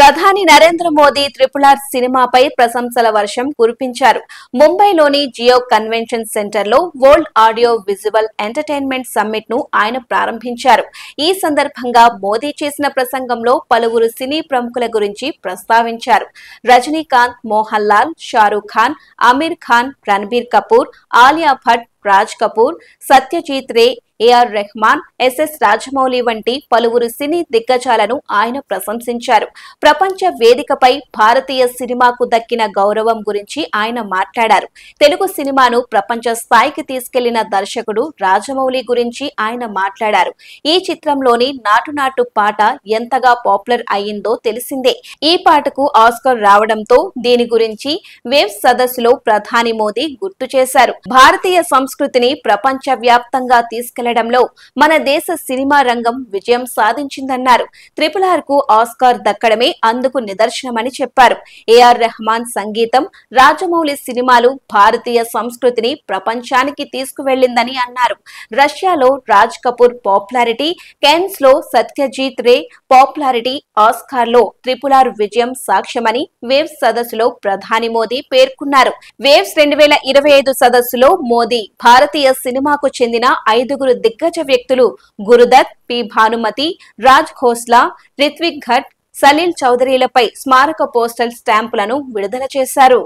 ప్రధాని నరేంద్ర మోదీ RRR సినిమాపై ప్రశంసల వర్షం కురిపించారు. ముంబైలోని జియో కన్వెన్షన్ సెంటర్ లో world audio visual entertainment summit ను ఆయన ప్రారంభించారు. ఈ సందర్భంగా మోదీ చేసిన ప్రసంగంలో పలువురు సినీ ప్రముఖుల గురించి ప్రస్తావించారు. రజనీకాంత్, మోహన్ లాల్, షారూక్ ఖాన్, అమీర్ ఖాన్, రణబీర్ కపూర్, ఆలియా భట్, రాజ్ కపూర్, సత్యజీత్ రే, ఏఆర్ రెహమాన్, ఎస్ఎస్ రాజమౌళి వంటి పలువురు సినీ దిగ్గజాలను ఆయన ప్రశంసించారు. ప్రపంచ వేదికపై భారతీయ సినిమాకు దక్కిన గౌరవం గురించి ఆయన మాట్లాడారు. తెలుగు సినిమాను ప్రపంచ స్థాయికి తీసుకెళ్లిన దర్శకుడు రాజమౌళి గురించి ఆయన మాట్లాడారు. ఈ చిత్రంలోని నాటు నాటు పాట ఎంతగా పాపులర్ అయ్యిందో తెలిసిందే. ఈ పాటకు ఆస్కార్ రావడంతో దీని గురించి వేవ్స్ సదస్సులో ప్రధాని మోదీ గుర్తు చేశారు. భారతీయ సంస్కృతిని ప్రపంచ వ్యాప్తంగా తీసుకెళ్లడంలో మన దేశ సినిమా రంగం విజయం సాధించిందన్నారు. RRR కు ఆస్కార్ దక్కడమే అందుకు నిదర్శనమని చెప్పారు. ఏఆర్ రెహమాన్ సంగీతం, రాజమౌళి సినిమాలు భారతీయ సంస్కృతిని ప్రపంచానికి తీసుకువెళ్లిందని అన్నారు. రష్యాలో రాజ్ కపూర్ పాపులారిటీ, కేన్స్ లో సత్యజీత్ రే పాపులారిటీ, ఆస్కార్ లో RRR విజయం సాక్ష్యమని వేవ్స్ సదస్సులో ప్రధాని మోదీ పేర్కొన్నారు. వేవ్స్ 2025 సదస్సులో మోదీ భారతీయ సినిమాకు చెందిన 5గురు దిగ్గజ వ్యక్తులు గురుదత్, పి భానుమతి, రాజ్ ఖోస్లా, రిత్విక్ ఘట్, సలీల్ చౌదరిలపై స్మారక పోస్టల్ స్టాంపులను విడుదల చేశారు.